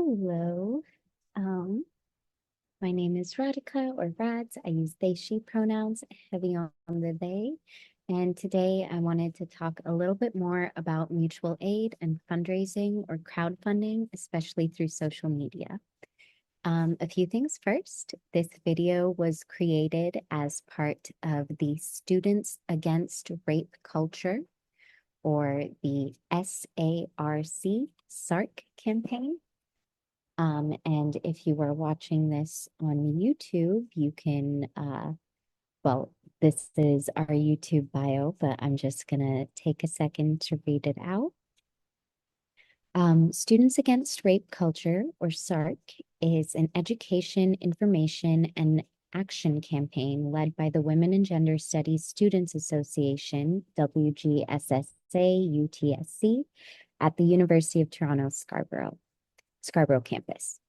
Hello. Um, my name is Radhika or Rads. I use they, she pronouns, heavy on the they. And today I wanted to talk a little bit more about mutual aid and fundraising or crowdfunding, especially through social media. A few things first. This video was created as part of the Students Against Rape Culture, or the SARC campaign. And if you are watching this on YouTube, you can, well, this is our YouTube bio, but I'm just gonna take a second to read it out. Students Against Rape Culture, or SARC, is an education, information, and action campaign led by the Women and Gender Studies Students Association, WGSSA-UTSC, at the University of Toronto Scarborough campus.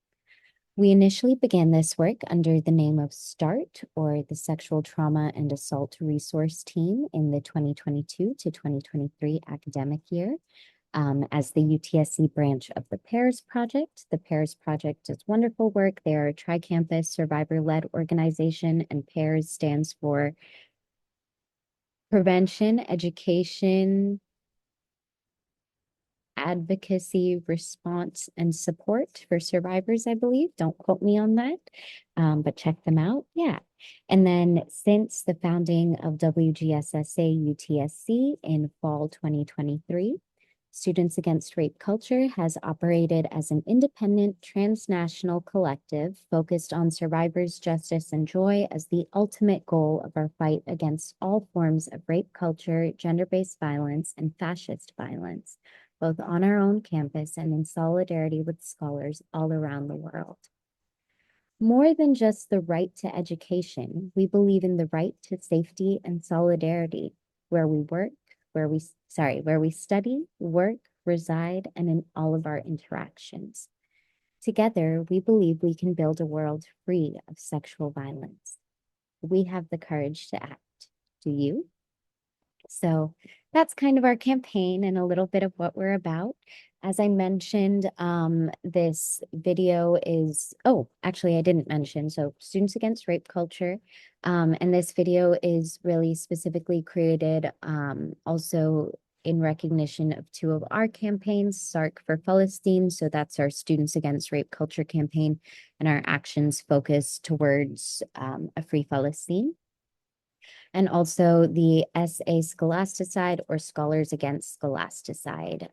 We initially began this work under the name of START, or the Sexual Trauma and Assault Resource Team, in the 2022 to 2023 academic year, as the UTSC branch of the PAIRS Project. The PAIRS Project does wonderful work. They are a tri-campus survivor-led organization, and PAIRS stands for Prevention, Education, Advocacy, Response, and Support for Survivors, I believe. Don't quote me on that, but check them out. Yeah. And then since the founding of WGSSA-UTSC in fall 2023, Students Against Rape Culture has operated as an independent transnational collective focused on survivors' justice and joy as the ultimate goal of our fight against all forms of rape culture, gender-based violence, and fascist violence, both on our own campus and in solidarity with scholars all around the world. More than just the right to education, we believe in the right to safety and solidarity where we work, where we study, work, reside, and in all of our interactions. Together, we believe we can build a world free of sexual violence. We have the courage to act. Do you? So that's kind of our campaign and a little bit of what we're about. As I mentioned, this video is, actually I didn't mention, so Students Against Rape Culture. And this video is really specifically created also in recognition of two of our campaigns, SARC for Palestine. So that's our Students Against Rape Culture campaign, and our actions focus towards a free Palestine. And also the SA Scholasticide, or Scholars Against Scholasticide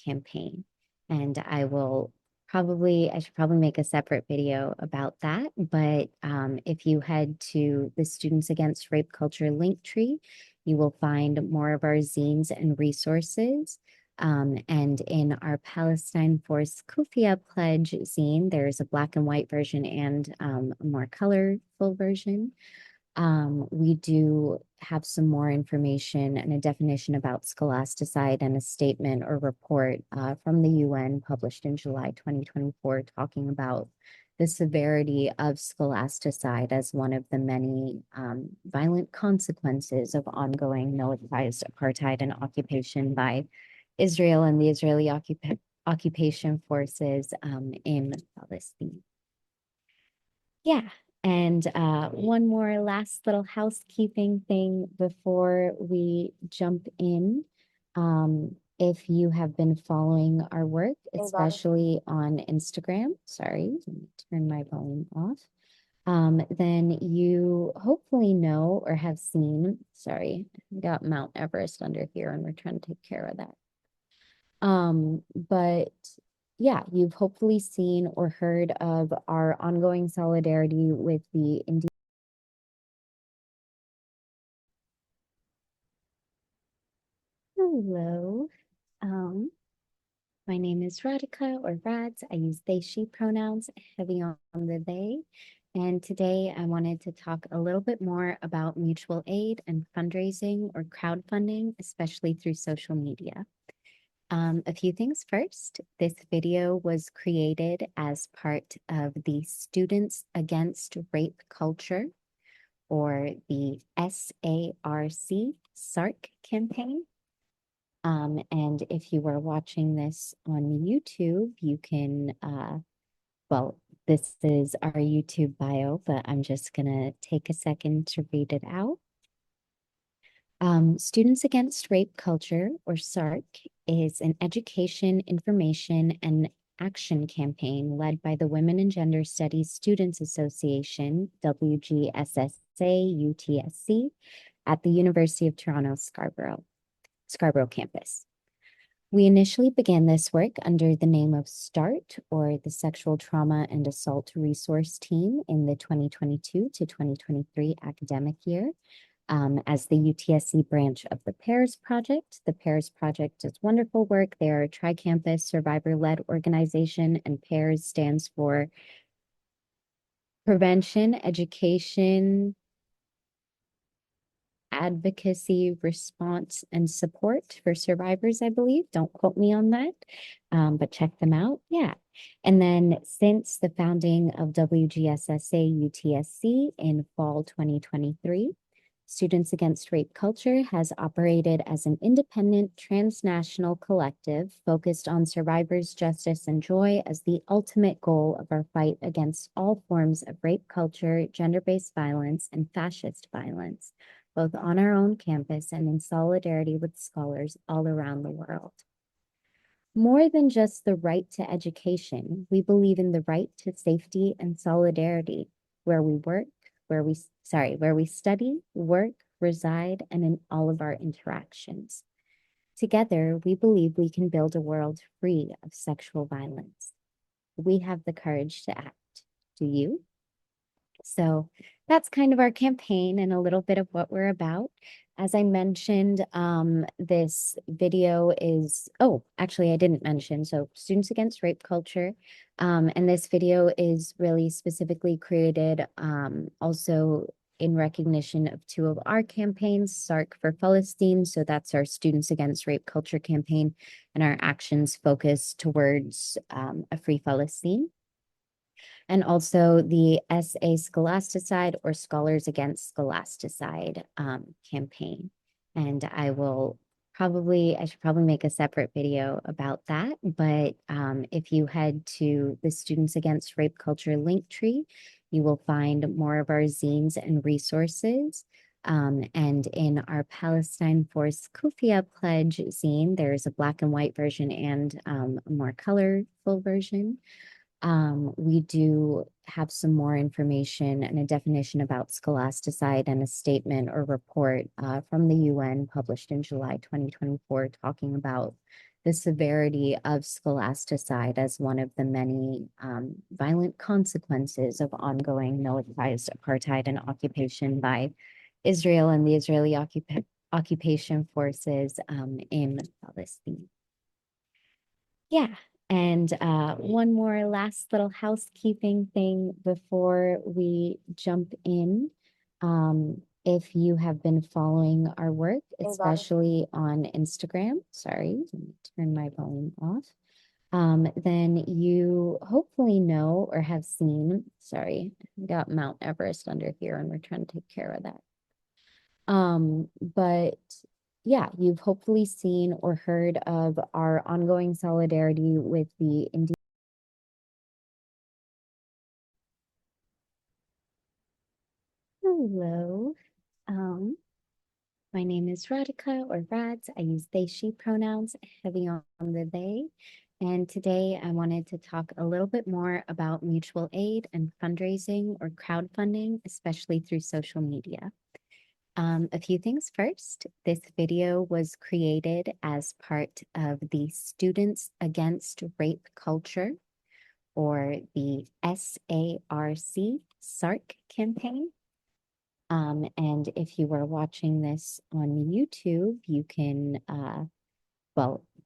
campaign. And I should probably make a separate video about that. But if you head to the Students Against Rape Culture link tree, you will find more of our zines and resources. And in our Palestine Force Kufia Pledge zine, there's a black and white version and a more colorful version. We do have some more information and a definition about scholasticide and a statement or report from the UN published in July 2024 talking about the severity of scholasticide as one of the many violent consequences of ongoing militarized apartheid and occupation by Israel and the Israeli occupation forces in Palestine. Yeah. And one more last little housekeeping thing before we jump in. If you have been following our work, especially on Instagram, sorry, let me turn my volume off. Then you hopefully know or have seen, sorry, I got Mount Everest under here and we're trying to take care of that. But yeah, you've hopefully seen or heard of our ongoing solidarity with the Hello. My name is Radhika or Rads. I use they, she pronouns, heavy on the they. And today I wanted to talk a little bit more about mutual aid and fundraising or crowdfunding, especially through social media. A few things first. This video was created as part of the Students Against Rape Culture, or the SARC campaign. And if you are watching this on YouTube, you can well, this is our YouTube bio, but I'm just gonna take a second to read it out. Students Against Rape Culture, or SARC, is an education, information, and action campaign led by the Women and Gender Studies Students Association, WGSSA UTSC, at the University of Toronto Scarborough campus. We initially began this work under the name of START, or the Sexual Trauma and Assault Resource Team, in the 2022 to 2023 academic year. As the UTSC branch of the PAIRS Project. The PAIRS Project does wonderful work. They are a tri-campus survivor-led organization, and PAIRS stands for Prevention, Education, Advocacy, Response, and Support for Survivors, I believe. Don't quote me on that, but check them out. Yeah. And then since the founding of WGSSA UTSC in fall 2023, Students Against Rape Culture has operated as an independent transnational collective focused on survivors' justice and joy as the ultimate goal of our fight against all forms of rape culture, gender-based violence, and fascist violence, both on our own campus and in solidarity with scholars all around the world. More than just the right to education, we believe in the right to safety and solidarity where we work, where we study, work, reside, and in all of our interactions. Together, we believe we can build a world free of sexual violence. We have the courage to act. Do you? So that's kind of our campaign and a little bit of what we're about. As I mentioned, this video is, actually I didn't mention, so Students Against Rape Culture. And this video is really specifically created also in recognition of two of our campaigns, SARC for Palestine. So that's our Students Against Rape Culture campaign, and our actions focused towards a free Palestine. And also the SA Scholasticide, or Scholars Against Scholasticide campaign. And I should probably make a separate video about that. But if you head to the Students Against Rape Culture link tree, you will find more of our zines and resources. And in our Palestine Force Kufia Pledge zine, there's a black and white version and a more colorful version. We do have some more information and a definition about scholasticide and a statement or report from the UN published in July 2024 talking about the severity of scholasticide as one of the many violent consequences of ongoing militarized apartheid and occupation by Israel and the Israeli occupation forces in Palestine. Yeah. And one more last little housekeeping thing before we jump in. If you have been following our work, especially on Instagram, sorry, let me turn my volume off. Then you hopefully know or have seen, sorry, I got Mount Everest under here and we're trying to take care of that. But yeah, you've hopefully seen or heard of our ongoing solidarity with the Indian. Hello. My name is Radhika, or Rads. I use they, she pronouns, heavy on the they. And today I wanted to talk a little bit more about mutual aid and fundraising or crowdfunding, especially through social media. A few things first. This video was created as part of the Students Against Rape Culture, or the SARC campaign. And if you are watching this on YouTube, you can,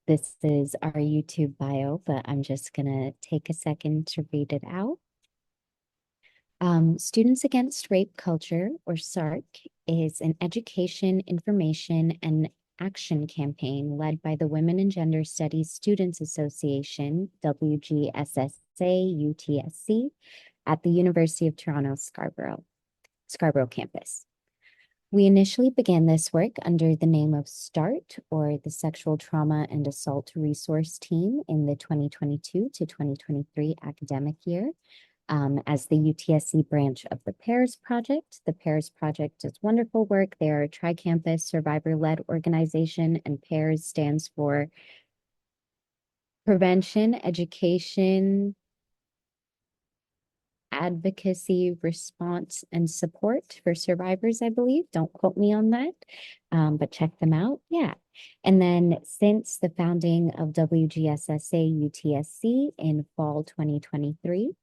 this is our YouTube bio, but I'm just gonna take a second to read it out. Students Against Rape Culture, or SARC, is an education, information, and action campaign led by the Women and Gender Studies Students Association, WGSSA UTSC, at the University of Toronto Scarborough campus. We initially began this work under the name of START, or the Sexual Trauma and Assault Resource Team, in the 2022 to 2023 academic year. As the UTSC branch of the PAIRS Project. The PAIRS Project does wonderful work. They are a tri-campus survivor-led organization, and PAIRS stands for Prevention, Education, Advocacy, Response, and Support for Survivors, I believe. Don't quote me on that, but check them out. Yeah. And then since the founding of WGSSA UTSC in fall 2023,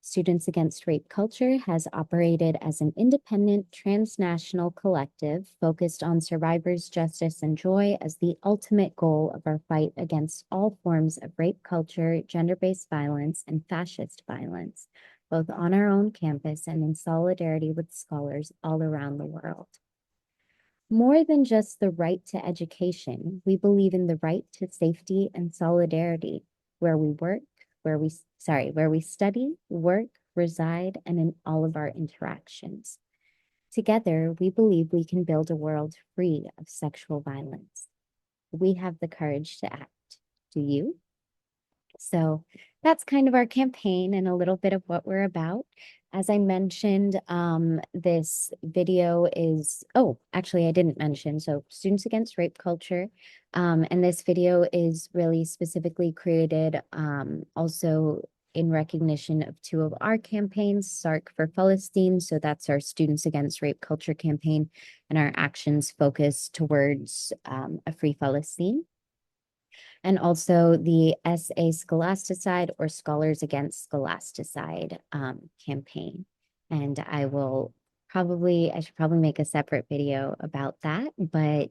Students Against Rape Culture has operated as an independent transnational collective focused on survivors' justice and joy as the ultimate goal of our fight against all forms of rape culture, gender-based violence, and fascist violence, both on our own campus and in solidarity with scholars all around the world. More than just the right to education, we believe in the right to safety and solidarity where we work, where we study, work, reside, and in all of our interactions. Together, we believe we can build a world free of sexual violence. We have the courage to act. Do you? So that's kind of our campaign and a little bit of what we're about. As I mentioned, this video is, actually I didn't mention, so Students Against Rape Culture. And this video is really specifically created also in recognition of two of our campaigns, SARC for Palestine. So that's our Students Against Rape Culture campaign, and our actions focus towards a free Palestine. And also the SA Scholasticide, or Scholars Against Scholasticide campaign. And I should probably make a separate video about that. But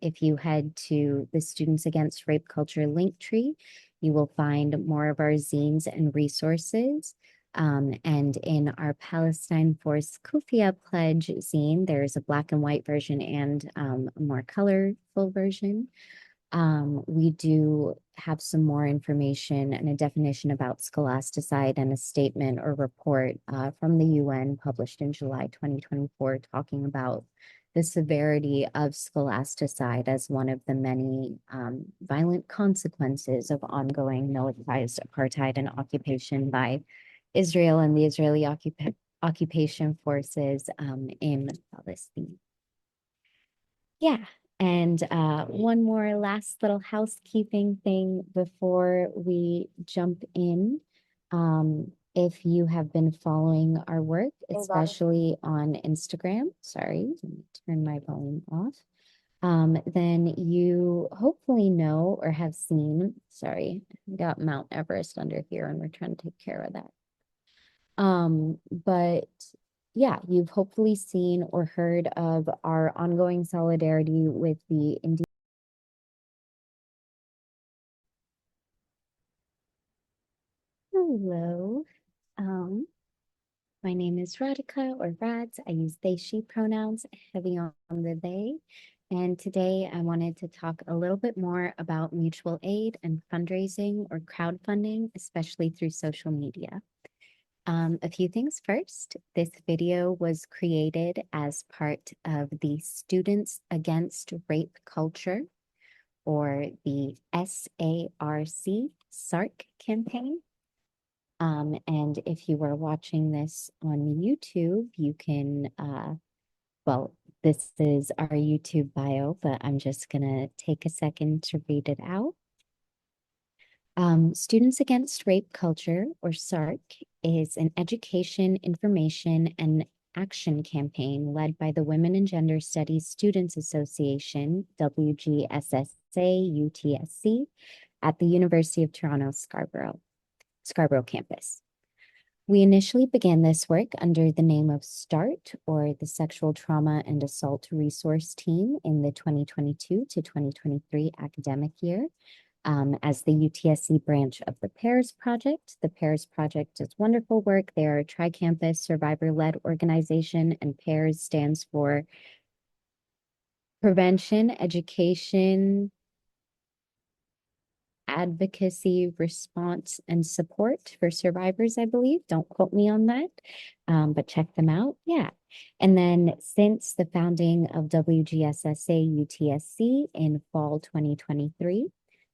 if you head to the Students Against Rape Culture link tree, you will find more of our zines and resources. And in our Palestine Force Kufia Pledge zine, there's a black and white version and a more colorful version. We do have some more information and a definition about scholasticide and a statement or report from the UN published in July 2024 talking about the severity of scholasticide as one of the many violent consequences of ongoing militarized apartheid and occupation by Israel and the Israeli occupation forces in Palestine. Yeah. And one more last little housekeeping thing before we jump in. If you have been following our work, especially on Instagram, sorry, let me turn my volume off. Then you hopefully know or have seen, sorry, I got Mount Everest under here and we're trying to take care of that. But yeah, you've hopefully seen or heard of our ongoing solidarity with the Hello. My name is Radhika, or Rads. I use they, she pronouns, heavy on the they. And today I wanted to talk a little bit more about mutual aid and fundraising or crowdfunding, especially through social media. A few things first. This video was created as part of the Students Against Rape Culture, or the SARC campaign. And if you are watching this on YouTube, you can, this is our YouTube bio, but I'm just gonna take a second to read it out. Students Against Rape Culture, or SARC, is an education, information, and action campaign led by the Women and Gender Studies Students Association, WGSSA UTSC, at the University of Toronto Scarborough campus. We initially began this work under the name of START, or the Sexual Trauma and Assault Resource Team, in the 2022 to 2023 academic year. As the UTSC branch of the PAIRS Project. The PAIRS Project does wonderful work. They are a tri-campus survivor-led organization, and PAIRS stands for Prevention, Education, Advocacy, Response, and Support for Survivors, I believe. Don't quote me on that, but check them out. Yeah. And then since the founding of WGSSA-UTSC in fall 2023,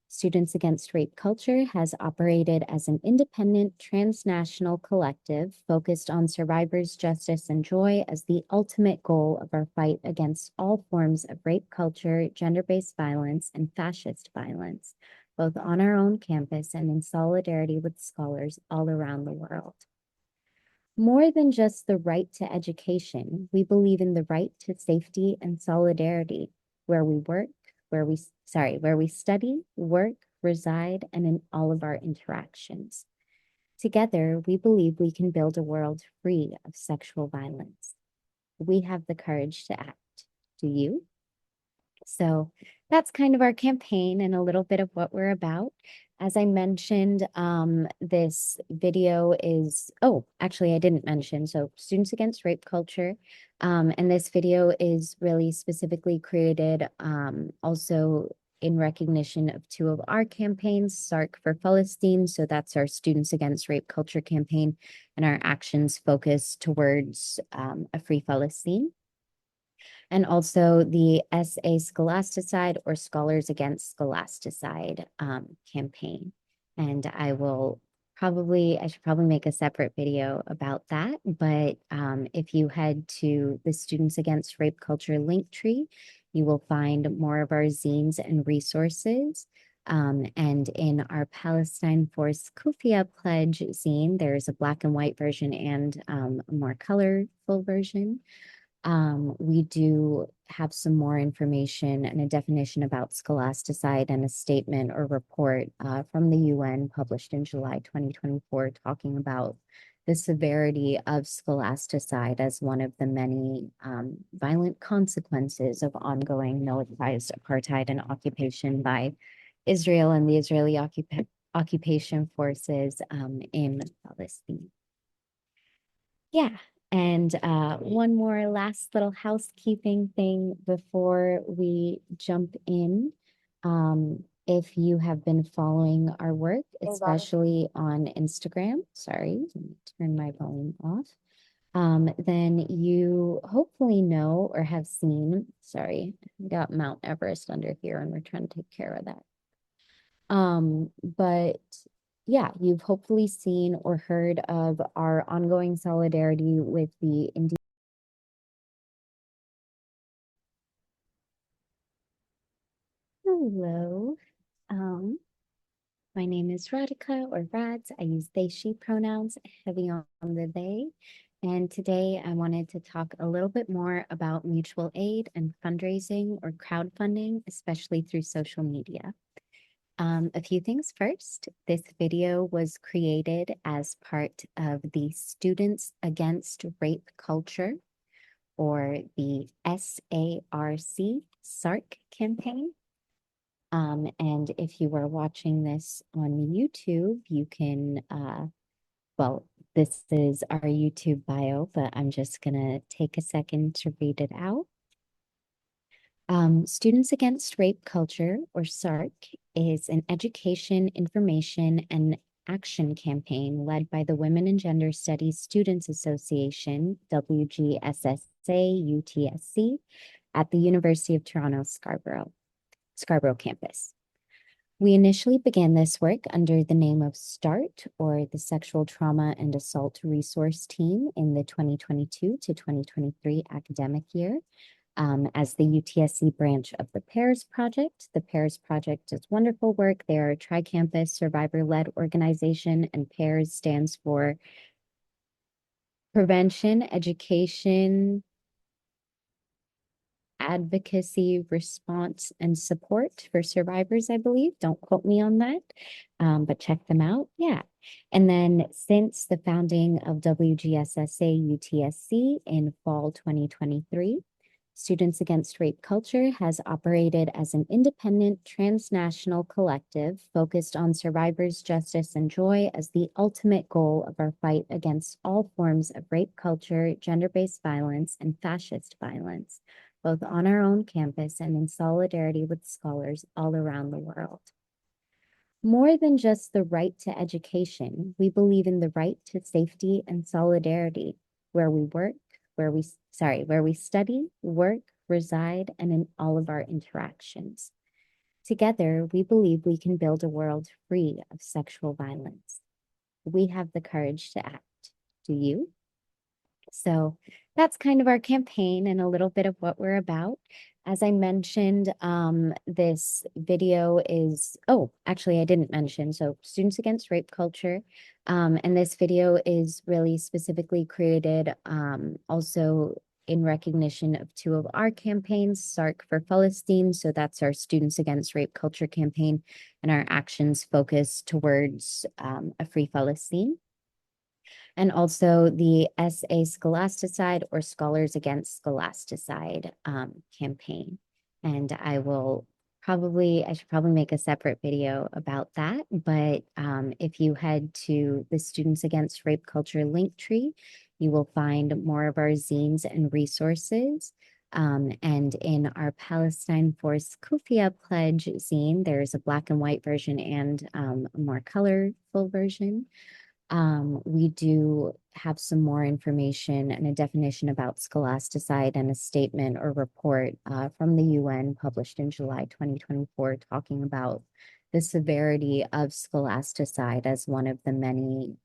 Students Against Rape Culture has operated as an independent transnational collective focused on survivors' justice and joy as the ultimate goal of our fight against all forms of rape culture, gender-based violence, and fascist violence, both on our own campus and in solidarity with scholars all around the world. More than just the right to education, we believe in the right to safety and solidarity where we work, where we study, work, reside, and in all of our interactions. Together, we believe we can build a world free of sexual violence. We have the courage to act. Do you? So that's kind of our campaign and a little bit of what we're about. As I mentioned, this video is, oh, actually I didn't mention, so Students Against Rape Culture. And this video is really specifically created also in recognition of two of our campaigns, SARC for Palestine. So that's our Students Against Rape Culture campaign and our actions focused towards a free Palestine. And also the SA Scholasticide or Scholars Against Scholasticide campaign. And I should probably make a separate video about that. But if you head to the Students Against Rape Culture link tree, you will find more of our zines and resources. And in our Palestine Force Kufia Pledge zine, there's a black and white version and a more colorful version. We do have some more information and a definition about scholasticide and a statement or report from the UN published in July 2024 talking about the severity of scholasticide as one of the many violent consequences of ongoing militarized apartheid and occupation by Israel and the Israeli occupation forces in Palestine. Yeah. And one more last little housekeeping thing before we jump in. If you have been following our work, especially on Instagram, sorry, let me turn my volume off. Then you hopefully know or have seen, sorry, we got Mount Everest under here and we're trying to take care of that. But yeah, you've hopefully seen or heard of our ongoing solidarity with the Hello. My name is Radhika or Rads. I use they, she pronouns, heavy on the they. And today I wanted to talk a little bit more about mutual aid and fundraising or crowdfunding, especially through social media. A few things first. This video was created as part of the Students Against Rape Culture, or the SARC campaign. And if you are watching this on YouTube, you can, well, this is our YouTube bio, but I'm just gonna take a second to read it out. Students Against Rape Culture, or SARC, is an education, information, and action campaign led by the Women and Gender Studies Students Association, WGSSA-UTSC, at the University of Toronto Scarborough campus. We initially began this work under the name of START, or the Sexual Trauma and Assault Resource Team, in the 2022 to 2023 academic year. As the UTSC branch of the PAIRS Project. The PAIRS Project does wonderful work. They are a tri-campus survivor-led organization, and PAIRS stands for Prevention, Education, Advocacy, Response, and Support for Survivors, I believe. Don't quote me on that, but check them out. Yeah. And then since the founding of WGSSA-UTSC in fall 2023, Students Against Rape Culture has operated as an independent transnational collective focused on survivors' justice and joy as the ultimate goal of our fight against all forms of rape culture, gender-based violence, and fascist violence, both on our own campus and in solidarity with scholars all around the world. More than just the right to education, we believe in the right to safety and solidarity where we work, where we study, work, reside, and in all of our interactions. Together, we believe we can build a world free of sexual violence. We have the courage to act. Do you? So that's kind of our campaign and a little bit of what we're about. As I mentioned, this video is, oh, actually I didn't mention, so Students Against Rape Culture. And this video is really specifically created also in recognition of two of our campaigns, SARC for Palestine. So that's our Students Against Rape Culture campaign, and our actions focus towards a free Palestine. And also the SA Scholasticide, or Scholars Against Scholasticide campaign. And I should probably make a separate video about that. But if you head to the Students Against Rape Culture link tree, you will find more of our zines and resources. And in our Palestine Force Kufia Pledge zine, there's a black and white version and a more colorful version. We do have some more information and a definition about scholasticide and a statement or report from the UN published in July 2024 talking about the severity of scholasticide as one of the many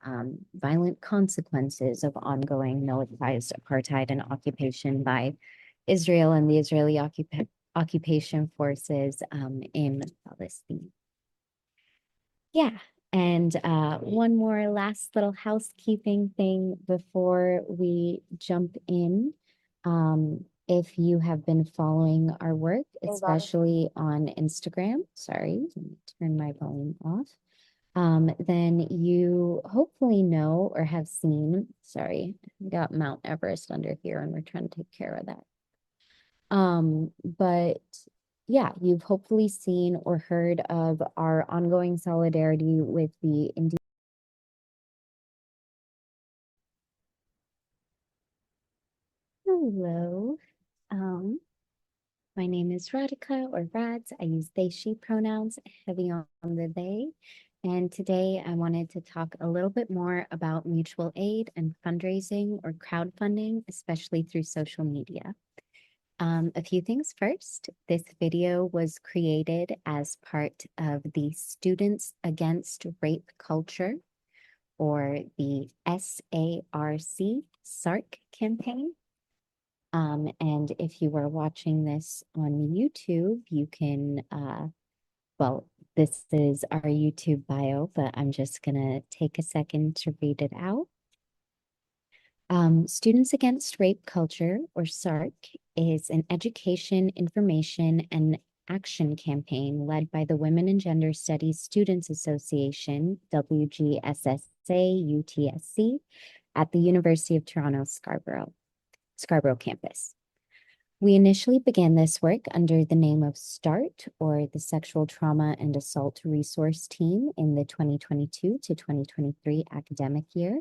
violent consequences of ongoing militarized apartheid and occupation by Israel and the Israeli occupation forces in Palestine. Yeah. And one more last little housekeeping thing before we jump in. If you have been following our work, especially on Instagram, sorry, let me turn my volume off. Then you hopefully know or have seen, sorry, I got Mount Everest under here and we're trying to take care of that. But yeah, you've hopefully seen or heard of our ongoing solidarity with the Hello. My name is Radhika, or Rads. I use they, she pronouns, heavy on the they. And today I wanted to talk a little bit more about mutual aid and fundraising or crowdfunding, especially through social media. A few things first. This video was created as part of the Students Against Rape Culture, or the SARC campaign. And if you are watching this on YouTube, you can, well, this is our YouTube bio, but I'm just gonna take a second to read it out. Students Against Rape Culture, or SARC, is an education, information, and action campaign led by the Women and Gender Studies Students Association, WGSSA UTSC, at the University of Toronto Scarborough campus. We initially began this work under the name of START, or the Sexual Trauma and Assault Resource Team, in the 2022 to 2023 academic year.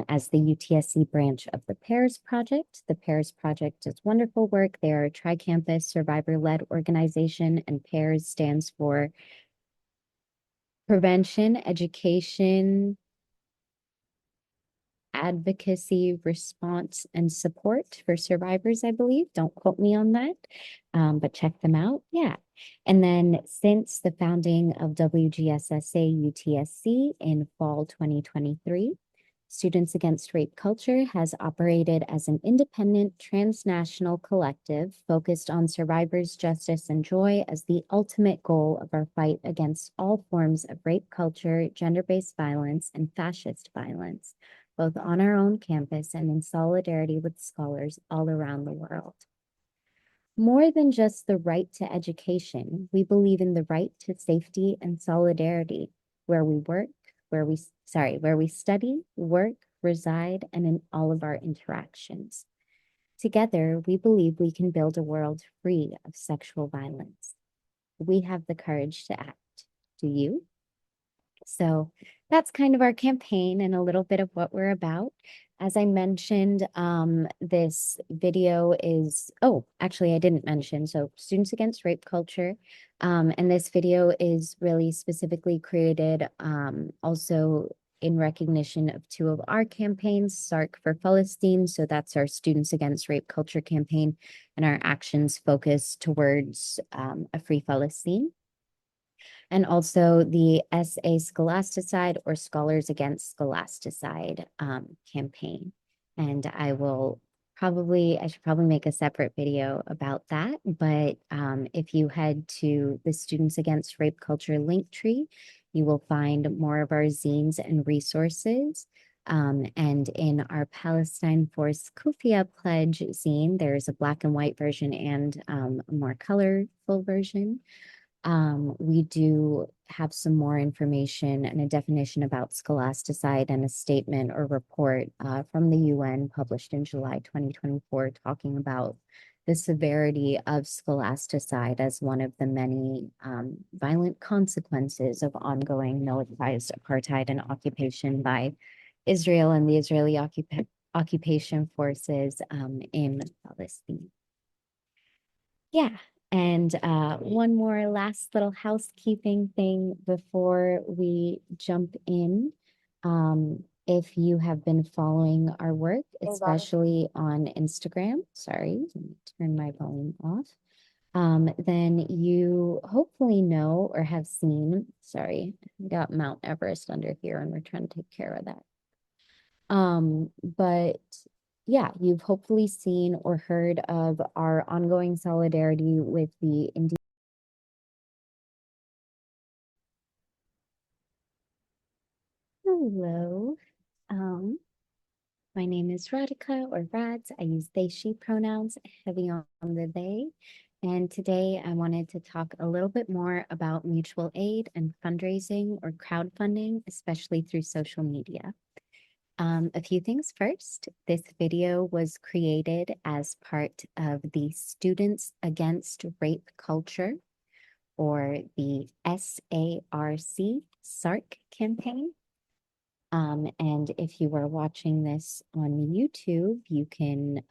As the UTSC branch of the PAIRS Project. The PAIRS Project does wonderful work. They are a tri-campus survivor-led organization, and PAIRS stands for Prevention, Education, Advocacy, Response, and Support for Survivors, I believe. Don't quote me on that, but check them out. Yeah. And then since the founding of WGSSA UTSC in fall 2023, Students Against Rape Culture has operated as an independent transnational collective focused on survivors' justice and joy as the ultimate goal of our fight against all forms of rape culture, gender-based violence, and fascist violence, both on our own campus and in solidarity with scholars all around the world. More than just the right to education, we believe in the right to safety and solidarity where we work, where we study, work, reside, and in all of our interactions. Together, we believe we can build a world free of sexual violence. We have the courage to act. Do you? So that's kind of our campaign and a little bit of what we're about. As I mentioned, this video is, oh, actually I didn't mention, so Students Against Rape Culture. And this video is really specifically created also in recognition of two of our campaigns, SARC for Palestine, so that's our Students Against Rape Culture campaign, and our actions focus towards a free Palestine. And also the SA Scholasticide or Scholars Against Scholasticide campaign. And I should probably make a separate video about that. But if you head to the Students Against Rape Culture link tree, you will find more of our zines and resources. And in our Palestine Force Kufia Pledge zine, there's a black and white version and a more colorful version. We do have some more information and a definition about scholasticide and a statement or report from the UN published in July 2024 talking about the severity of scholasticide as one of the many violent consequences of ongoing militarized apartheid and occupation by Israel and the Israeli occupation forces in Palestine. Yeah. And one more last little housekeeping thing before we jump in. If you have been following our work, especially on Instagram, sorry, let me turn my volume off. Then you hopefully know or have seen, sorry, I got Mount Everest under here and we're trying to take care of that. But yeah, you've hopefully seen or heard of our ongoing solidarity with the Hello. My name is Radhika or Rads. I use they, she pronouns, heavy on the they. And today I wanted to talk a little bit more about mutual aid and fundraising or crowdfunding, especially through social media. A few things first. This video was created as part of the Students Against Rape Culture, or the SARC campaign. And if you are watching this on YouTube, you can,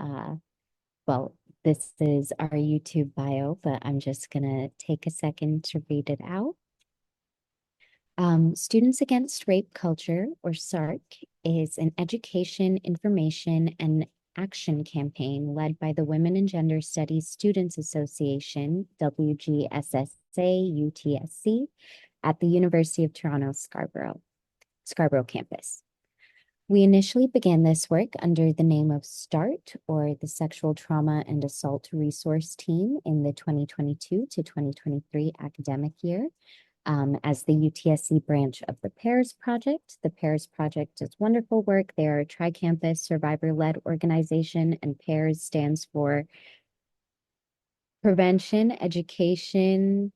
well, this is our YouTube bio, but I'm just gonna take a second to read it out. Students Against Rape Culture, or SARC, is an education, information, and action campaign led by the Women and Gender Studies Students Association, WGSSA UTSC, at the University of Toronto Scarborough campus. We initially began this work under the name of START, or the Sexual Trauma and Assault Resource Team, in the 2022 to 2023 academic year. As the UTSC branch of the PAIRS Project. The PAIRS Project does wonderful work. They are a tri-campus survivor-led organization, and PAIRS stands for Prevention, Education,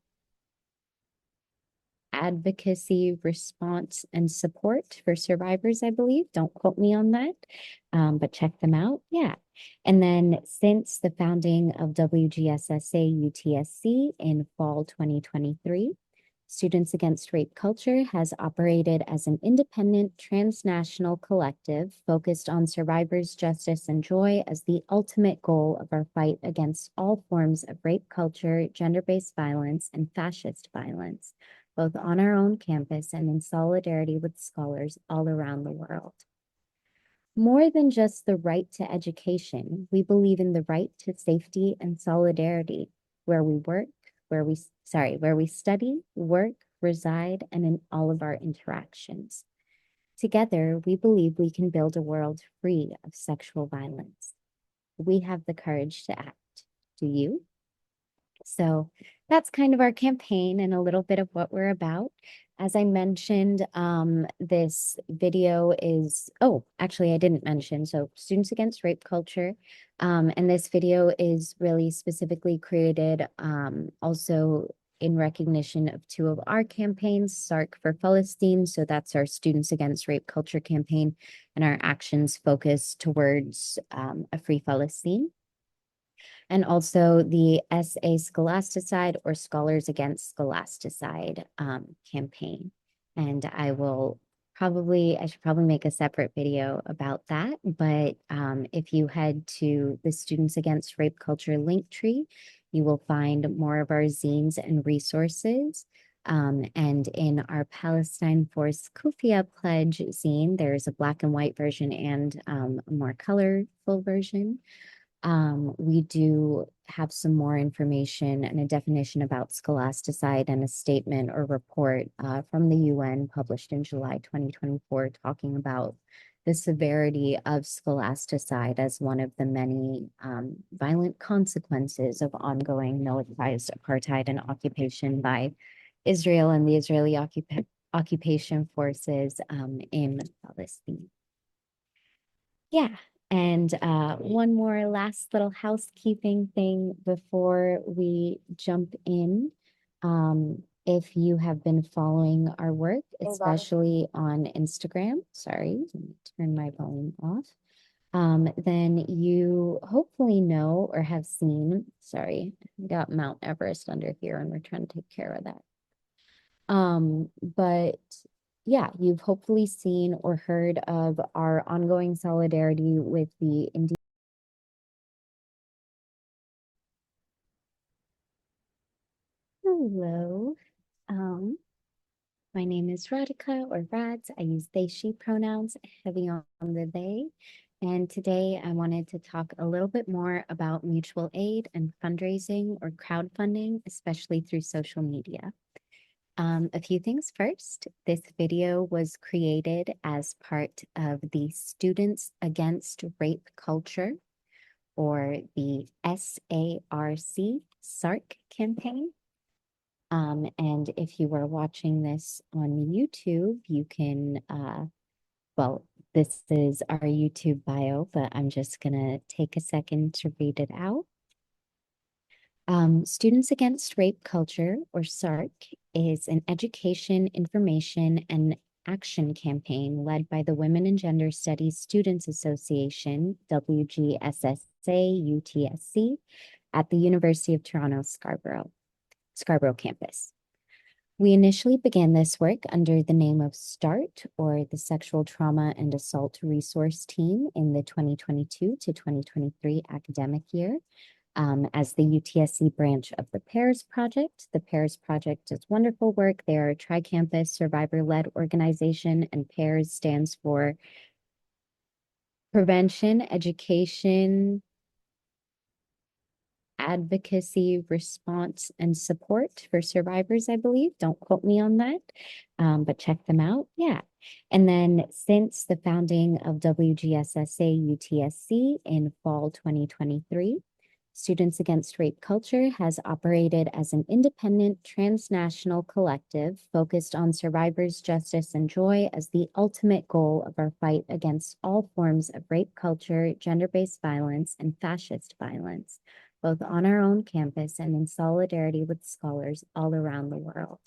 Advocacy, Response, and Support for Survivors, I believe. Don't quote me on that, but check them out. Yeah. And then since the founding of WGSSA UTSC in fall 2023, Students Against Rape Culture has operated as an independent transnational collective focused on survivors' justice and joy as the ultimate goal of our fight against all forms of rape culture, gender-based violence, and fascist violence, both on our own campus and in solidarity with scholars all around the world. More than just the right to education, we believe in the right to safety and solidarity where we work, where we study, work, reside, and in all of our interactions. Together, we believe we can build a world free of sexual violence. We have the courage to act. Do you? So that's kind of our campaign and a little bit of what we're about. As I mentioned, this video is, actually I didn't mention, so Students Against Rape Culture. And this video is really specifically created also in recognition of two of our campaigns, SARC for Palestine, so that's our Students Against Rape Culture campaign, and our actions focus towards a free Palestine. And also the SA Scholasticide or Scholars Against Scholasticide campaign. And I should probably make a separate video about that. But if you head to the Students Against Rape Culture link tree, you will find more of our zines and resources. And in our Palestine Force Kufia Pledge zine, there's a black and white version and a more colorful version. We do have some more information and a definition about scholasticide and a statement or report from the UN published in July 2024 talking about the severity of scholasticide as one of the many violent consequences of ongoing militarized apartheid and occupation by Israel and the Israeli occupation forces in Palestine. Yeah. And one more last little housekeeping thing before we jump in. If you have been following our work, especially on Instagram, sorry, let me turn my volume off. Then you hopefully know or have seen, sorry, I got Mount Everest under here and we're trying to take care of that. But yeah, you've hopefully seen or heard of our ongoing solidarity with the Indian. Hello. My name is Radhika or Rads. I use they, she pronouns, heavy on the they. And today I wanted to talk a little bit more about mutual aid and fundraising or crowdfunding, especially through social media. A few things first. This video was created as part of the Students Against Rape Culture, or the SARC campaign. And if you are watching this on YouTube, you can, well, this is our YouTube bio, but I'm just gonna take a second to read it out. Students Against Rape Culture, or SARC, is an education, information, and action campaign led by the Women and Gender Studies Students Association, WGSSA UTSC, at the University of Toronto Scarborough campus. We initially began this work under the name of START, or the Sexual Trauma and Assault Resource Team, in the 2022 to 2023 academic year. As the UTSC branch of the PAIRS Project. The PAIRS Project does wonderful work. They are a tri-campus survivor-led organization, and PAIRS stands for Prevention, Education, Advocacy, Response, and Support for Survivors, I believe. Don't quote me on that, but check them out. Yeah. And then since the founding of WGSSA UTSC in fall 2023, Students Against Rape Culture has operated as an independent transnational collective focused on survivors' justice and joy as the ultimate goal of our fight against all forms of rape culture, gender-based violence, and fascist violence, both on our own campus and in solidarity with scholars all around the world.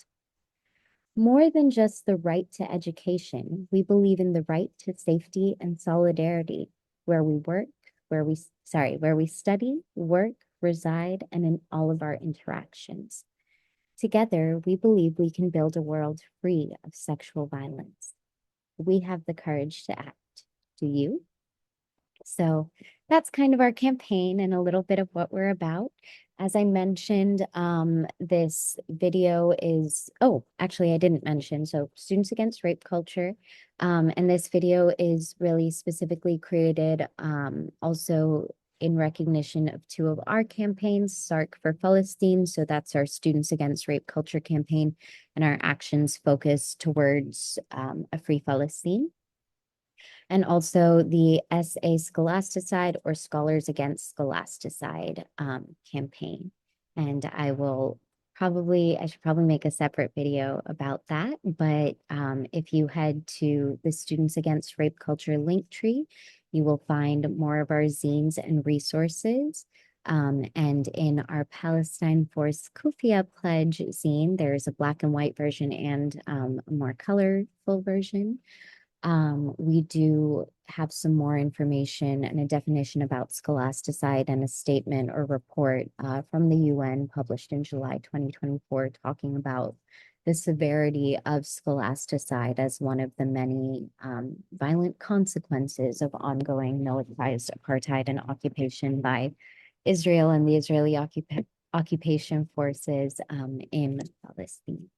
More than just the right to education, we believe in the right to safety and solidarity where we work, where we study, work, reside, and in all of our interactions. Together, we believe we can build a world free of sexual violence. We have the courage to act. Do you? So that's kind of our campaign and a little bit of what we're about. As I mentioned, this video is, oh, actually I didn't mention, so Students Against Rape Culture. And this video is really specifically created also in recognition of two of our campaigns, SARC for Palestine. So that's our Students Against Rape Culture campaign, and our actions focus towards a free Palestine. And also the SA Scholasticide, or Scholars Against Scholasticide campaign. And I should probably make a separate video about that. But if you head to the Students Against Rape Culture link tree, you will find more of our zines and resources. And in our Palestine Force Kufia Pledge zine, there's a black and white version and a more colorful version. We do have some more information and a definition about scholasticide and a statement or report from the UN published in July 2024 talking about the severity of scholasticide as one of the many violent consequences of ongoing militarized apartheid and occupation by Israel and the Israeli occupation forces in Palestine.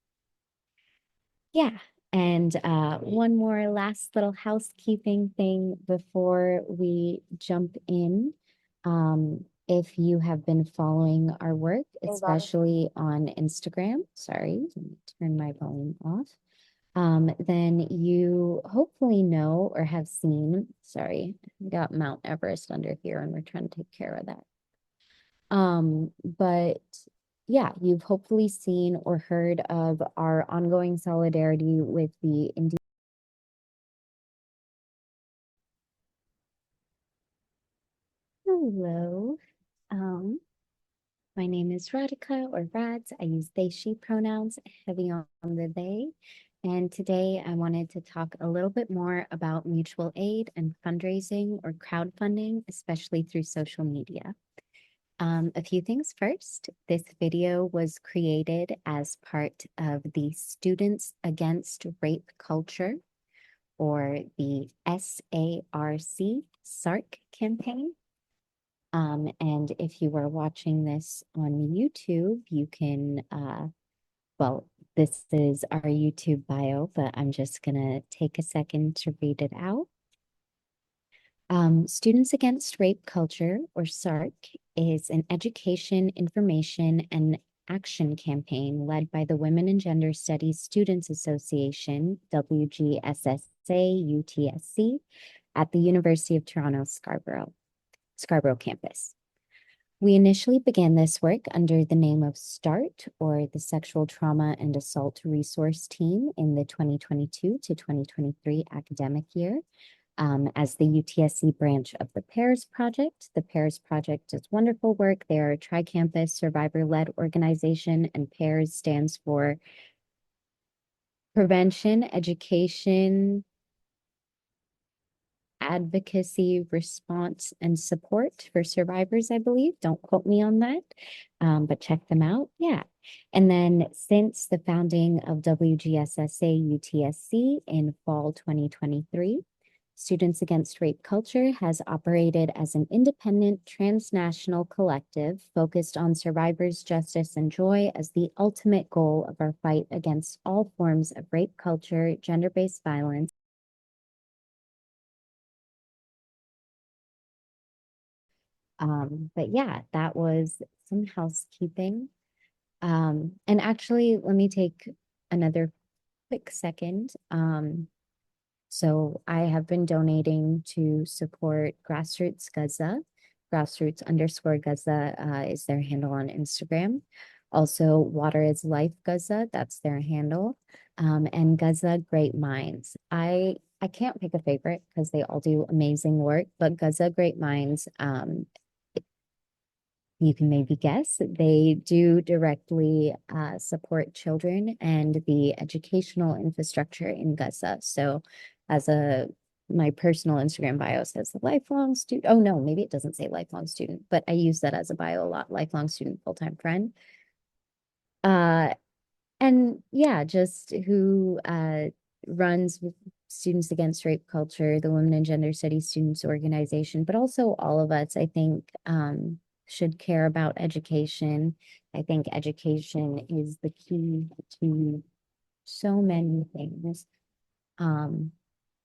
Yeah. And one more last little housekeeping thing before we jump in. If you have been following our work, especially on Instagram, sorry, let me turn my volume off. Then you hopefully know or have seen, sorry, we got Mount Everest under here and we're trying to take care of that. But yeah, you've hopefully seen or heard of our ongoing solidarity with the Indian. Hello. My name is Radhika or Rads. I use they, she pronouns, heavy on the they. And today I wanted to talk a little bit more about mutual aid and fundraising or crowdfunding, especially through social media. A few things first. This video was created as part of the Students Against Rape Culture, or the SARC campaign. And if you are watching this on YouTube, you can, well, this is our YouTube bio, but I'm just gonna take a second to read it out. Students Against Rape Culture, or SARC, is an education, information, and action campaign led by the Women and Gender Studies Students Association, WGSSA UTSC, at the University of Toronto Scarborough campus. We initially began this work under the name of START, or the Sexual Trauma and Assault Resource Team, in the 2022 to 2023 academic year. As the UTSC branch of the PAIRS Project. The PAIRS Project does wonderful work. They are a tri-campus survivor-led organization, and PAIRS stands for Prevention, Education, Advocacy, Response, and Support for Survivors, I believe. Don't quote me on that, but check them out. Yeah. And then since the founding of WGSSA UTSC in fall 2023, Students Against Rape Culture has operated as an independent transnational collective focused on survivors' justice and joy as the ultimate goal of our fight against all forms of rape culture, gender-based violence. But yeah, that was some housekeeping. And actually, let me take another quick second. So I have been donating to support Grassroots Gaza. Grassroots_Gaza is their handle on Instagram. Also, Water is Life Gaza, that's their handle. And Gaza Great Minds. I can't pick a favorite because they all do amazing work, but Gaza Great Minds, you can maybe guess, they do directly support children and the educational infrastructure in Gaza. So my personal Instagram bio says lifelong student. Oh no, maybe it doesn't say lifelong student, but I use that as a bio a lot, lifelong student, full-time friend. And yeah, just who runs with Students Against Rape Culture, the Women and Gender Studies Students Organization, but also all of us, I think, should care about education. I think education is the key to so many things.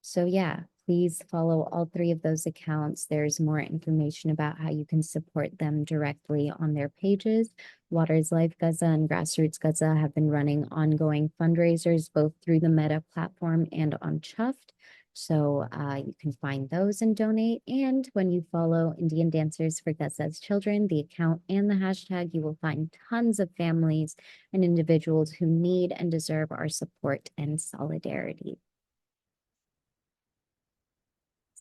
So yeah, please follow all three of those accounts. There's more information about how you can support them directly on their pages. Waters Life Gaza and Grassroots Gaza have been running ongoing fundraisers both through the Meta platform and on Chuffed. So you can find those and donate. And when you follow Indian Dancers for Gaza's Children, the account and the hashtag, you will find tons of families and individuals who need and deserve our support and solidarity.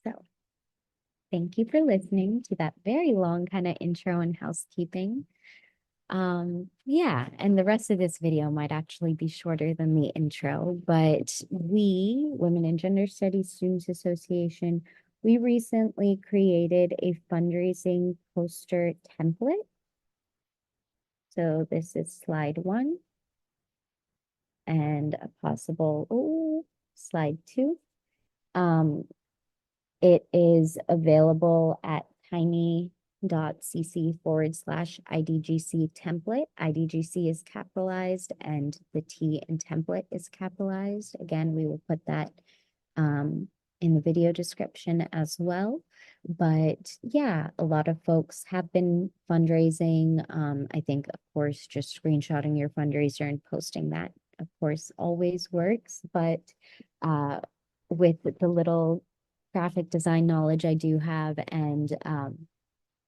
So thank you for listening to that very long kind of intro and housekeeping. Yeah, and the rest of this video might actually be shorter than the intro, but we, Women and Gender Studies Students Association, we recently created a fundraising poster template. So this is slide 1 and a possible slide 2. It is available at tiny.cc. tiny.cc/IDGC template. IDGC is capitalized and the T in template is capitalized. Again, we will put that in the video description as well. But yeah, a lot of folks have been fundraising. I think, of course, just screenshotting your fundraiser and posting that, of course, always works. But with the little graphic design knowledge I do have, and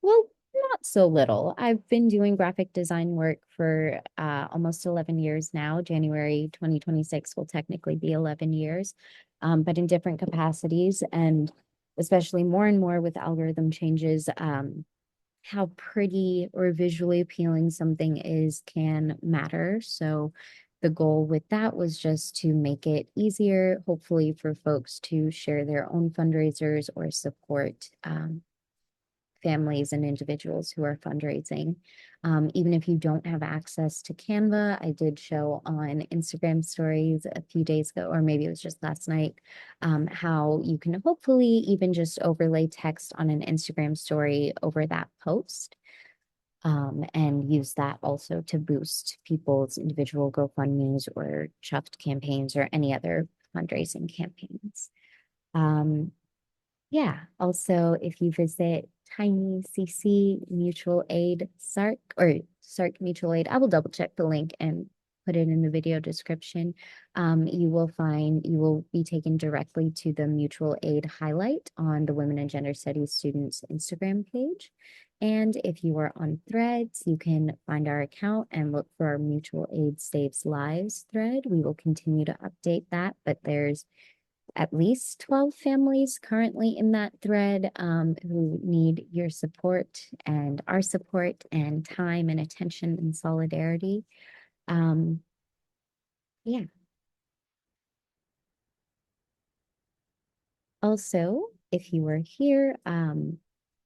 well, not so little. I've been doing graphic design work for almost 11 years now. January 2026 will technically be 11 years, but in different capacities, and especially more and more with algorithm changes, how pretty or visually appealing something is can matter. So the goal with that was just to make it easier, hopefully, for folks to share their own fundraisers or support families and individuals who are fundraising. Even if you don't have access to Canva, I did show on Instagram stories a few days ago, or maybe it was just last night, how you can hopefully even just overlay text on an Instagram story over that post. And use that also to boost people's individual GoFundMes or Chuffed campaigns or any other fundraising campaigns. Yeah, also, if you visit tiny.cc MutualAidSARC or SARC Mutual Aid, I will double check the link and put it in the video description. You will be taken directly to the mutual aid highlight on the Women and Gender Studies students Instagram page. And if you are on Threads, you can find our account and look for our Mutual Aid Saves Lives thread. We will continue to update that, but there's at least 12 families currently in that thread who need your support and our support and time and attention and solidarity. Yeah. Also, if you were here,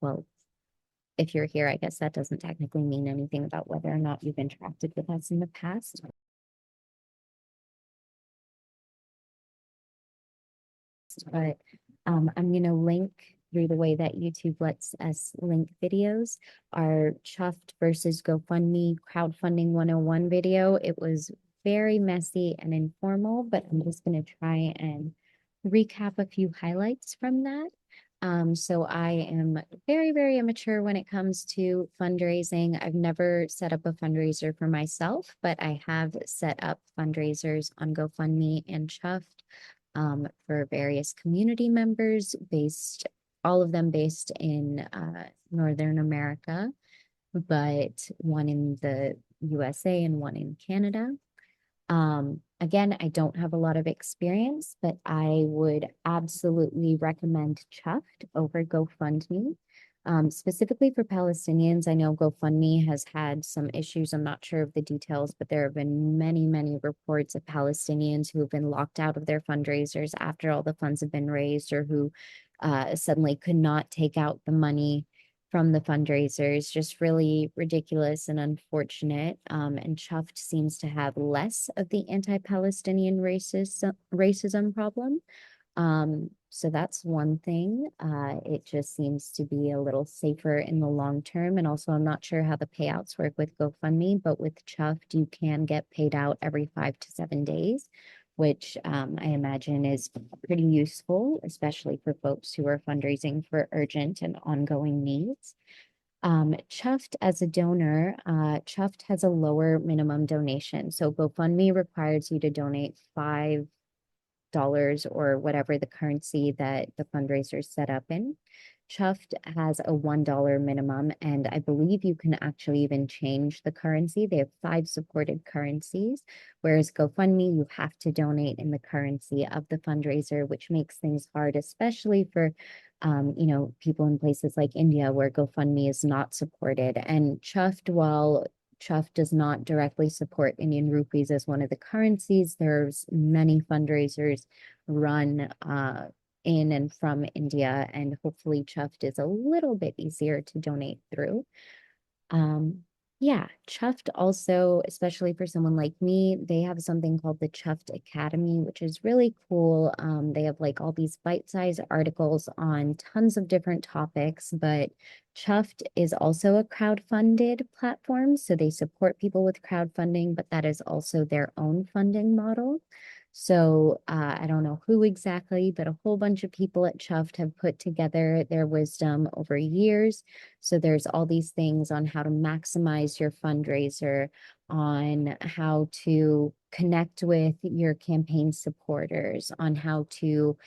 well, if you're here, I guess that doesn't technically mean anything about whether or not you've interacted with us in the past. But I'm going to link through the way that YouTube lets us link videos, our Chuffed versus GoFundMe crowdfunding 101 video. It was very messy and informal, but I'm just going to try and recap a few highlights from that. So I am very, very immature when it comes to fundraising. I've never set up a fundraiser for myself, but I have set up fundraisers on GoFundMe and Chuffed for various community members all of them based in Northern America, but one in the USA and one in Canada. Again, I don't have a lot of experience, but I would absolutely recommend Chuffed over GoFundMe. Specifically for Palestinians, I know GoFundMe has had some issues. I'm not sure of the details, but there have been many, many reports of Palestinians who have been locked out of their fundraisers after all the funds have been raised, or who suddenly could not take out the money from the fundraisers. Just really ridiculous and unfortunate. And Chuffed seems to have less of the anti-Palestinian racism problem. So that's one thing. It just seems to be a little safer in the long term. And also, I'm not sure how the payouts work with GoFundMe, but with Chuffed, you can get paid out every 5 to 7 days, which I imagine is pretty useful, especially for folks who are fundraising for urgent and ongoing needs. Chuffed as a donor, Chuffed has a lower minimum donation. So GoFundMe requires you to donate $5 or whatever the currency that the fundraiser is set up in. Chuffed has a $1 minimum, and I believe you can actually even change the currency. They have 5 supported currencies, whereas GoFundMe, you have to donate in the currency of the fundraiser, which makes things hard, especially for people in places like India where GoFundMe is not supported. And Chuffed, while Chuff does not directly support Indian rupees as one of the currencies, there's many fundraisers run in and from India, and hopefully Chuffed is a little bit easier to donate through. Yeah, Chuffed also, especially for someone like me, they have something called the Chuffed Academy, which is really cool. They have like all these bite-sized articles on tons of different topics, but Chuffed is also a crowdfunded platform. So they support people with crowdfunding, but that is also their own funding model. So I don't know who exactly, but a whole bunch of people at Chuffed have put together their wisdom over years. So there's all these things on how to maximize your fundraiser, on how to connect with your campaign supporters, on how to,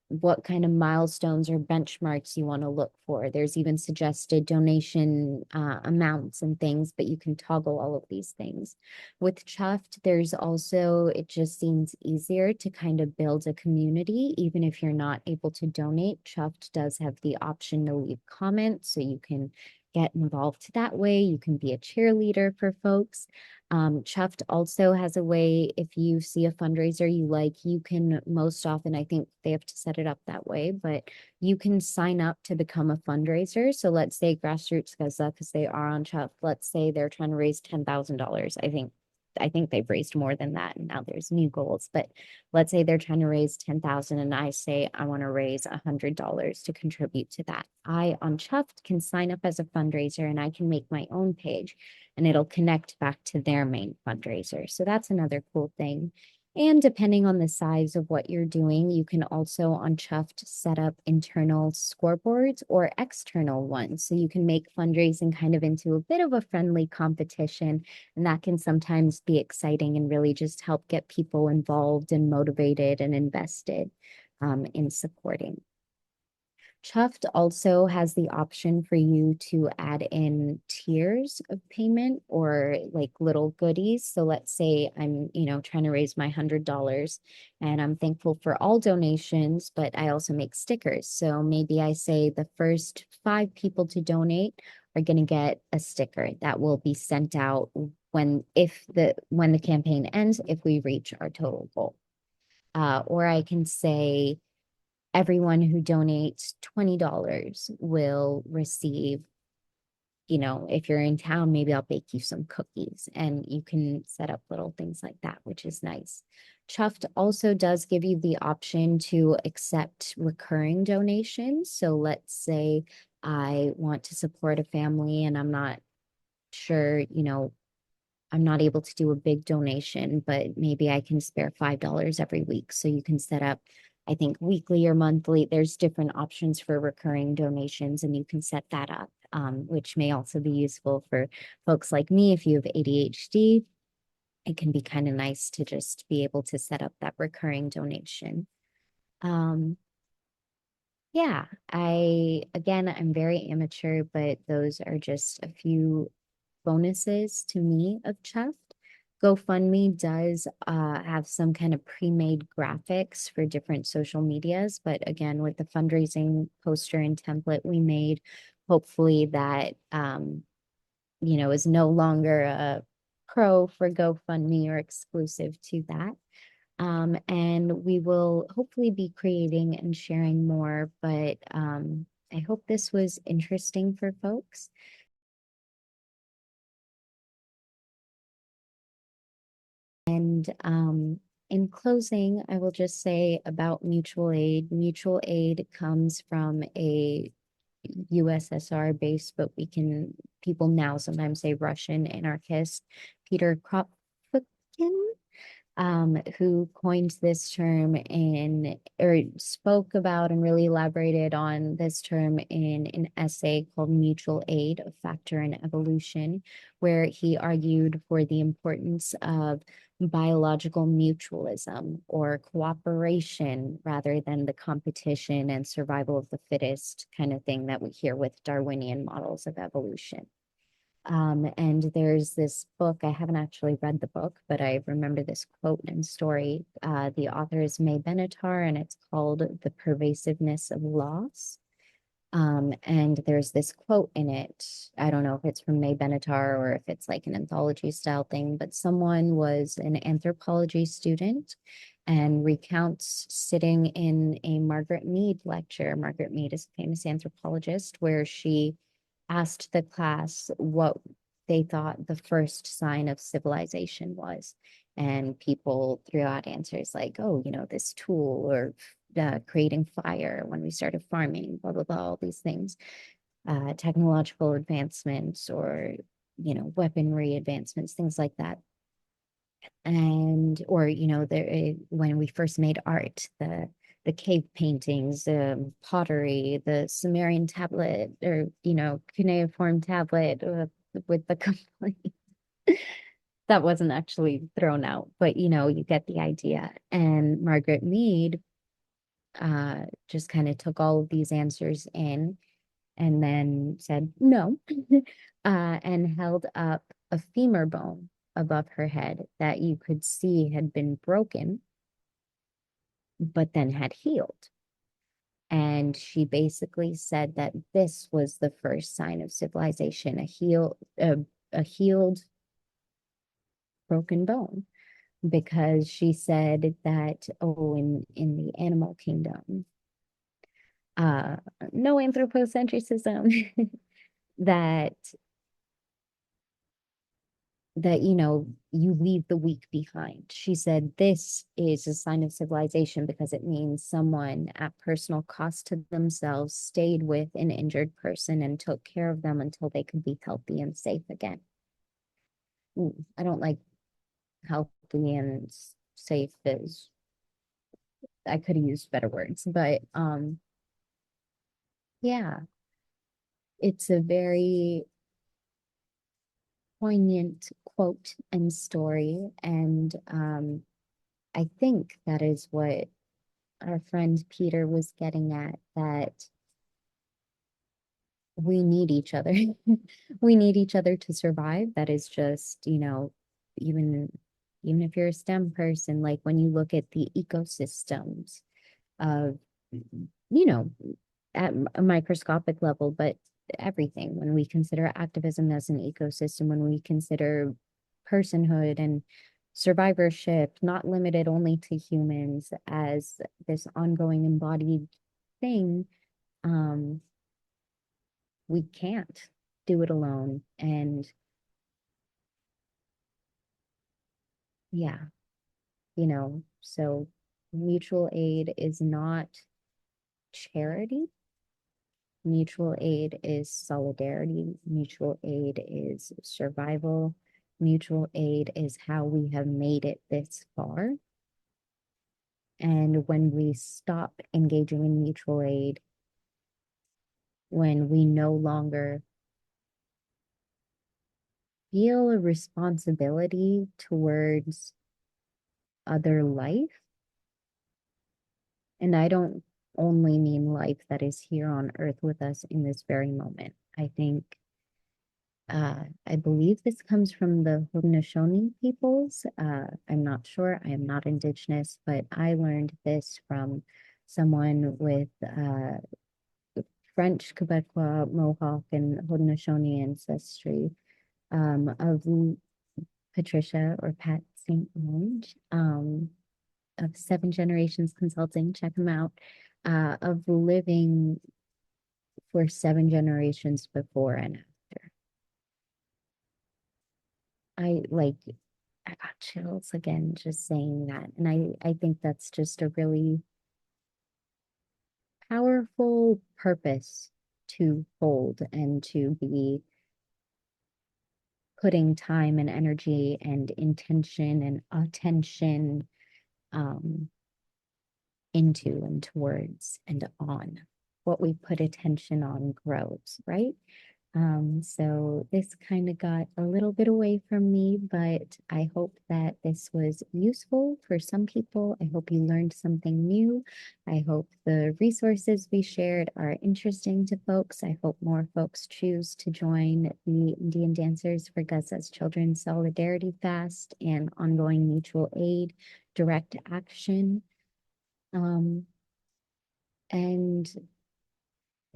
what kind of milestones or benchmarks you want to look for. There's even suggested donation amounts and things, but you can toggle all of these things. With Chuffed, there's also, it just seems easier to kind of build a community, even if you're not able to donate. Chuffed does have the option to leave comments, so you can get involved that way. You can be a cheerleader for folks. Chuffed also has a way, if you see a fundraiser you like, you can most often, I think they have to set it up that way, but you can sign up to become a fundraiser. So let's say Grassroots Gaza, because they are on Chuffed, let's say they're trying to raise $10,000. I think they've raised more than that, and now there's new goals. But let's say they're trying to raise 10,000, and I say I want to raise $100 to contribute to that. I on Chuffed can sign up as a fundraiser, and I can make my own page, and it'll connect back to their main fundraiser. So that's another cool thing. And depending on the size of what you're doing, you can also on Chuffed set up internal scoreboards or external ones. So you can make fundraising kind of into a bit of a friendly competition. And that can sometimes be exciting and really just help get people involved and motivated and invested in supporting. Chuffed also has the option for you to add in tiers of payment or like little goodies. So let's say I'm, trying to raise my $100 and I'm thankful for all donations, but I also make stickers. So maybe I say the first 5 people to donate are going to get a sticker that will be sent out when the campaign ends, if we reach our total goal. Or I can say everyone who donates $20 will receive, if you're in town, maybe I'll bake you some cookies, and you can set up little things like that, which is nice. Chuffed also does give you the option to accept recurring donations. So let's say I want to support a family and I'm not sure, I'm not able to do a big donation, but maybe I can spare $5 every week. So you can set up, I think, weekly or monthly. There's different options for recurring donations, and you can set that up, which may also be useful for folks like me. If you have ADHD, it can be kind of nice to just be able to set up that recurring donation. Um, yeah, I'm very amateur, but those are just a few bonuses to me of Chuffed. GoFundMe does have some kind of pre-made graphics for different social medias, but again, with the fundraising poster and template we made, hopefully that is no longer a pro for GoFundMe or exclusive to that. And we will hopefully be creating and sharing more, but I hope this was interesting for folks. And in closing, I will just say about mutual aid. Mutual aid comes from a USSR base, but people now sometimes say Russian anarchist, Peter Kropotkin, who coined this term or spoke about and really elaborated on this term in an essay called Mutual Aid, a Factor in Evolution, where he argued for the importance of biological mutualism or cooperation rather than the competition and survival of the fittest kind of thing that we hear with Darwinian models of evolution. And there's this book, I haven't actually read the book, but I remember this quote and story. The author is May Benatar, and it's called The Pervasiveness of Loss. And there's this quote in it. I don't know if it's from May Benatar or if it's like an anthology style thing, but someone was an anthropology student and recounts sitting in a Margaret Mead lecture. Margaret Mead is a famous anthropologist where she asked the class what they thought the first sign of civilization was. And people threw out answers like, oh, this tool, or creating fire when we started farming, blah, blah, blah, all these things, technological advancements, or, weaponry advancements, things like that. And, or, when we first made art, the cave paintings, pottery, the Sumerian tablet, or, cuneiform tablet with the complete. That wasn't actually thrown out, but you get the idea. And Margaret Mead just kind of took all of these answers in and then said no, and held up a femur bone above her head that you could see had been broken, but then had healed. And she basically said that this was the first sign of civilization, a healed broken bone, because she said that, oh, in the animal kingdom, no anthropocentrism, that you leave the weak behind. She said this is a sign of civilization because it means someone at personal cost to themselves stayed with an injured person and took care of them until they could be healthy and safe again. I don't like healthy and safe is, I could have used better words, but yeah, it's a very poignant quote and story. And I think that is what our friend Peter was getting at, that we need each other. We need each other to survive. That is just, even if you're a STEM person, like when you look at the ecosystems of, at a microscopic level, but everything, when we consider activism as an ecosystem, when we consider personhood and survivorship, not limited only to humans, as this ongoing embodied thing, we can't do it alone. And yeah, so mutual aid is not charity. Mutual aid is solidarity. Mutual aid is survival. Mutual aid is how we have made it this far. And when we stop engaging in mutual aid, when we no longer feel a responsibility towards other life, and I don't only mean life that is here on earth with us in this very moment. I think, I believe this comes from the Haudenosaunee peoples. I'm not sure. I am not Indigenous, but I learned this from someone with French, Quebecois, Mohawk, and Haudenosaunee ancestry, of Patricia, or Pat St. Onge, of Seven Generations Consulting. Check them out. Of living for 7 generations before and after. I got chills again just saying that. And I think that's just a really powerful purpose to hold, and to be putting time and energy and intention and attention into and towards and on. What we put attention on grows, right? So this kind of got a little bit away from me, but I hope that this was useful for some people. I hope you learned something new. I hope the resources we shared are interesting to folks. I hope more folks choose to join the Indian Dancers for Gazas Children Solidarity Fast and ongoing mutual aid, direct action. And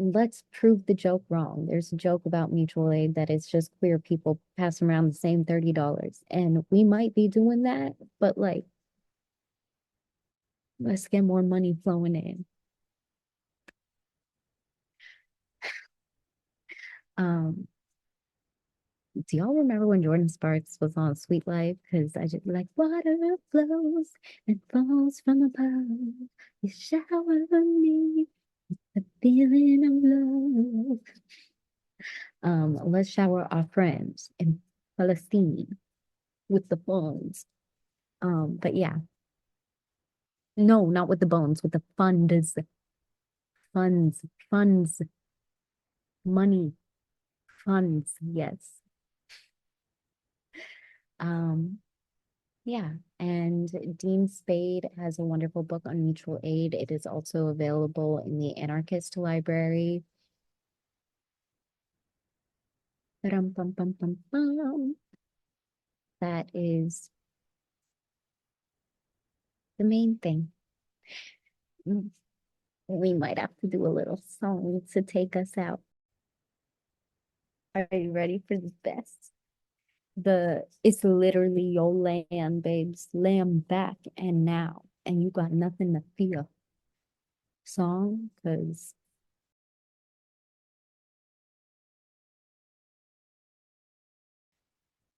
let's prove the joke wrong. There's a joke about mutual aid that it's just queer people passing around the same $30. And we might be doing that, but like, let's get more money flowing in. Um, do y'all remember when Jordan Sparks was on Sweet Life? Because I just like water flows and falls from above. You shower me the feeling of love. Let's shower our friends in Palestine with the funds. But yeah, no, not with the bones, with the funds, funds, funds, money, funds. Yes. Um, yeah. And Dean Spade has a wonderful book on mutual aid. It is also available in the Anarchist Library. Ba-dum-bum-bum-bum-bum. That is the main thing. Mm, we might have to do a little song to take us out. Are you ready for the best? It's literally your land, babes. Lamb back and now. And you got nothing to fear. Song, cause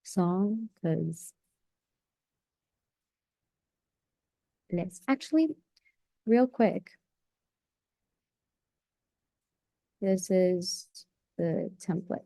song, cause let's actually real quick. This is the template.